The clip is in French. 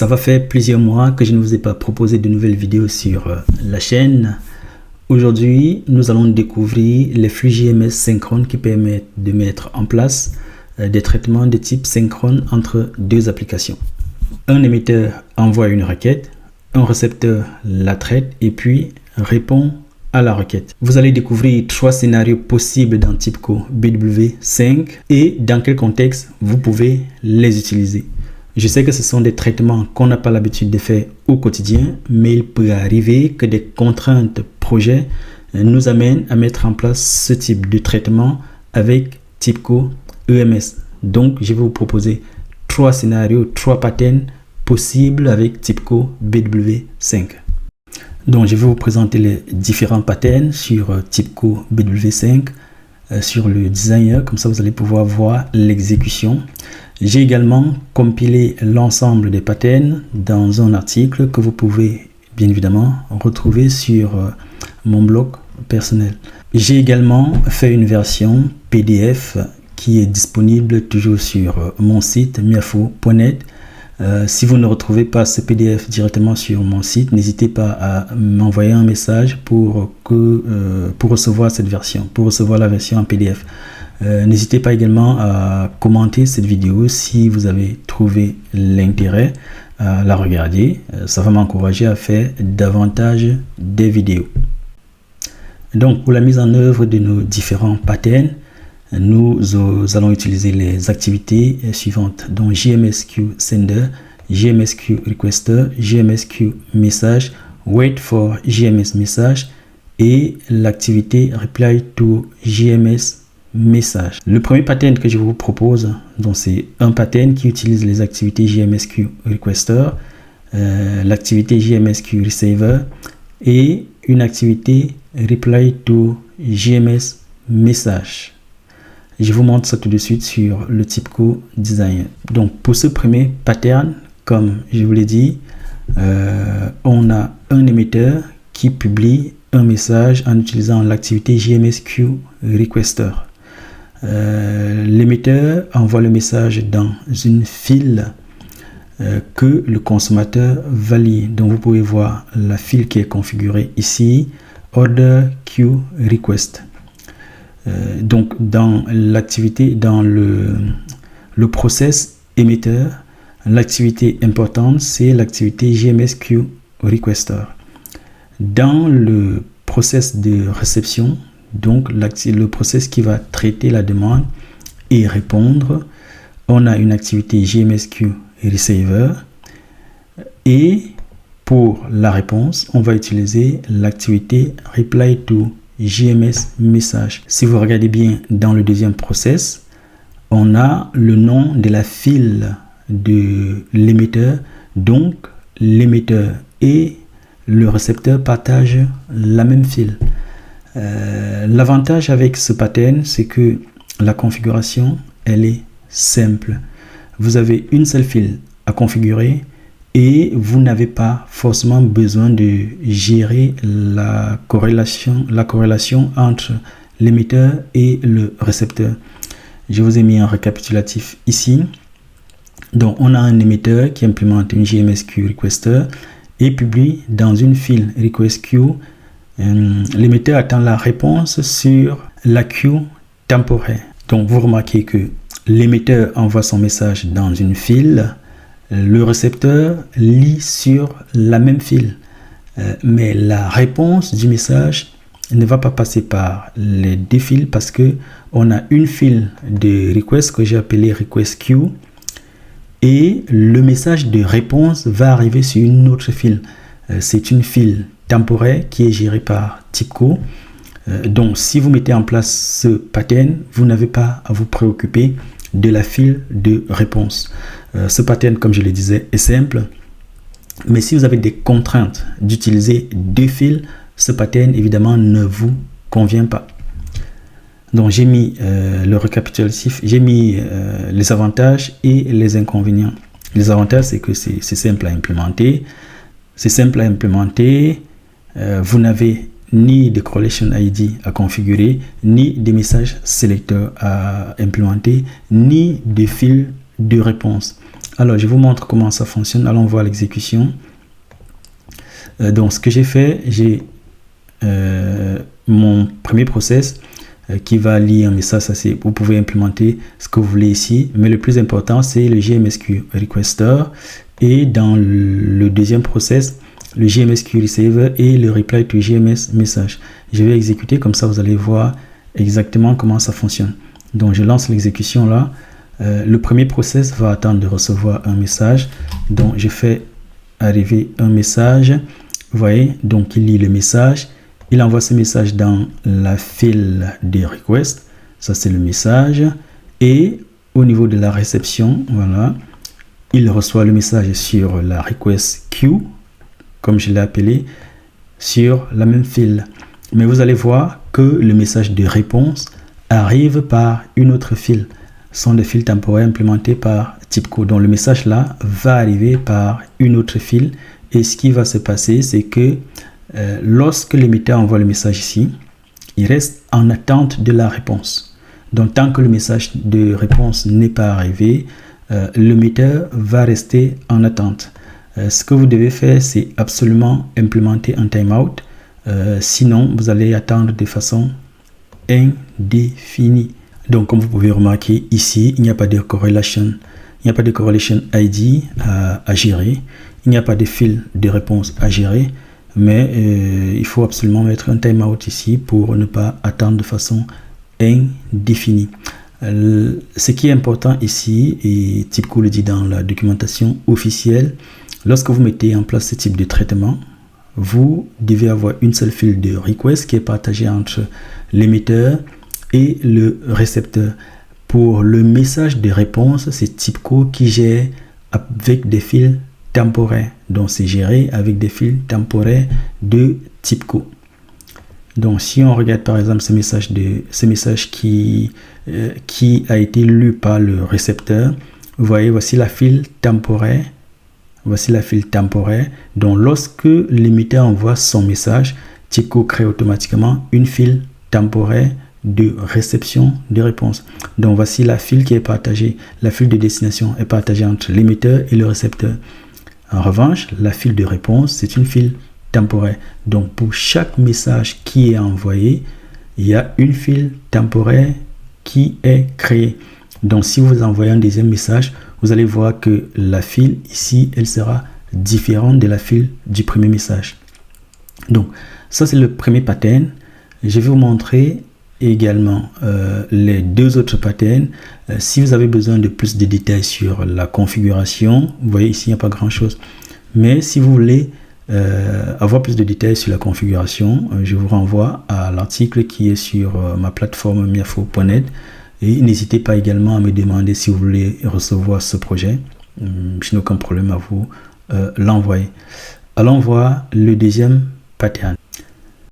Ça va faire plusieurs mois que je ne vous ai pas proposé de nouvelles vidéos sur la chaîne. Aujourd'hui, nous allons découvrir les flux JMS synchrones qui permettent de mettre en place des traitements de type synchrone entre deux applications. Un émetteur envoie une requête, un récepteur la traite et puis répond à la requête. Vous allez découvrir 3 scénarios possibles dans TIBCO BW5 et dans quel contexte vous pouvez les utiliser. Je sais que ce sont des traitements qu'on n'a pas l'habitude de faire au quotidien, mais il peut arriver que des contraintes projet nous amènent à mettre en place ce type de traitement avec TIBCO EMS. Donc, je vais vous proposer 3 scénarios, 3 patterns possibles avec TIBCO BW5. Donc, je vais vous présenter les différents patterns sur TIBCO BW5, sur le designer, comme ça vous allez pouvoir voir l'exécution. J'ai également compilé l'ensemble des patterns dans un article que vous pouvez bien évidemment retrouver sur mon blog personnel. J'ai également fait une version PDF qui est disponible toujours sur mon site miafo.net. Si vous ne retrouvez pas ce PDF directement sur mon site, n'hésitez pas à m'envoyer un message pour recevoir cette version, pour recevoir la version en PDF. N'hésitez pas également à commenter cette vidéo si vous avez trouvé l'intérêt à la regarder. Ça va m'encourager à faire davantage des vidéos. Donc, pour la mise en œuvre de nos différents patterns, nous allons utiliser les activités suivantes, donc JMSQ Sender, JMSQ Requester, JMSQ Message, Wait for JMS Message et l'activité Reply to JMS Message. Le premier pattern que je vous propose, donc c'est un pattern qui utilise les activités JMSQ Requester, l'activité JMSQ Receiver et une activité Reply to JMS Message. Je vous montre ça tout de suite sur le TIBCO Designer. Donc pour ce premier pattern, comme je vous l'ai dit, on a un émetteur qui publie un message en utilisant l'activité JMSQ Requester. L'émetteur envoie le message dans une file que le consommateur va lire. Donc vous pouvez voir la file qui est configurée ici, Order Queue Request. Donc dans l'activité, dans le process émetteur, l'activité importante c'est l'activité JMSQ Requester. Dans le process de réception, donc le process qui va traiter la demande et répondre, on a une activité JMSQ Receiver et pour la réponse, on va utiliser l'activité Reply to JMS Message. Si vous regardez bien dans le deuxième process, on a le nom de la file de l'émetteur. Donc, l'émetteur et le récepteur partagent la même file. L'avantage avec ce pattern, c'est que la configuration, elle est simple. Vous avez une seule file à configurer et vous n'avez pas forcément besoin de gérer la corrélation entre l'émetteur et le récepteur. Je vous ai mis un récapitulatif ici. Donc, on a un émetteur qui implémente une JMSQ Requester et publie dans une file RequestQ. L'émetteur attend la réponse sur la queue temporaire. Donc, vous remarquez que l'émetteur envoie son message dans une file. Le récepteur lit sur la même file, mais la réponse du message ne va pas passer par les deux files parce que on a une file de request que j'ai appelée request queue et le message de réponse va arriver sur une autre file. C'est une file temporaire qui est gérée par TIBCO. Donc, si vous mettez en place ce pattern, vous n'avez pas à vous préoccuper de la file de réponse. Ce pattern, comme je le disais, est simple. Mais si vous avez des contraintes d'utiliser deux fils, ce pattern, évidemment, ne vous convient pas. Donc, j'ai mis le récapitulatif, j'ai mis les avantages et les inconvénients. Les avantages, c'est que c'est simple à implémenter. C'est simple à implémenter. Vous n'avez ni de correlation ID à configurer, ni des messages sélecteurs à implémenter, ni de fil de réponse. Alors, je vous montre comment ça fonctionne. Allons voir l'exécution. Donc, ce que j'ai fait, j'ai mon premier process qui va lire un message. Ça, c'est, vous pouvez implémenter ce que vous voulez ici. Mais le plus important, c'est le JMSQ Requester. Et dans le deuxième process, le JMSQ Receiver et le Reply to JMS Message. Je vais exécuter, comme ça, vous allez voir exactement comment ça fonctionne. Donc, je lance l'exécution là. Le premier process va attendre de recevoir un message. Donc, je fais arriver un message. Vous voyez, donc il lit le message. Il envoie ce message dans la file des requests. Ça, c'est le message. Et au niveau de la réception, voilà, il reçoit le message sur la request queue, comme je l'ai appelé, sur la même file. Mais vous allez voir que le message de réponse arrive par une autre file. Ce sont des files temporaires implémentées par TIBCO. Donc le message là va arriver par une autre file. Et ce qui va se passer, c'est que lorsque l'émetteur envoie le message ici, il reste en attente de la réponse. Donc tant que le message de réponse n'est pas arrivé, l'émetteur va rester en attente. Ce que vous devez faire, c'est absolument implémenter un timeout. Sinon, vous allez attendre de façon indéfinie. Donc, comme vous pouvez remarquer ici, il n'y a pas de correlation. Il n'y a pas de correlation ID à gérer. Il n'y a pas de fil de réponse à gérer. Mais il faut absolument mettre un timeout ici pour ne pas attendre de façon indéfinie. Ce qui est important ici, et TIBCO le dit dans la documentation officielle, lorsque vous mettez en place ce type de traitement, vous devez avoir une seule file de request qui est partagée entre l'émetteur et le récepteur. Pour le message de réponse, c'est TIBCO qui gère avec des fils temporaires. Donc, c'est géré avec des fils temporaires de TIBCO. Donc, si on regarde par exemple ce message qui a été lu par le récepteur, vous voyez, voici la file temporaire. Voici la file temporaire. Donc, lorsque l'émetteur envoie son message, TIBCO crée automatiquement une file temporaire de réception de réponse. Donc, voici la file qui est partagée. La file de destination est partagée entre l'émetteur et le récepteur. En revanche, la file de réponse, c'est une file temporaire. Donc, pour chaque message qui est envoyé, il y a une file temporaire qui est créée. Donc, si vous envoyez un deuxième message, vous allez voir que la file ici, elle sera différente de la file du premier message. Donc, ça, c'est le premier pattern. Je vais vous montrer également les deux autres patterns. Si vous avez besoin de plus de détails sur la configuration, vous voyez ici, il n'y a pas grand-chose. Mais si vous voulez avoir plus de détails sur la configuration, je vous renvoie à l'article qui est sur ma plateforme miafo.net. Et n'hésitez pas également à me demander si vous voulez recevoir ce projet. Je n'ai aucun problème à vous l'envoyer. Allons voir le deuxième pattern.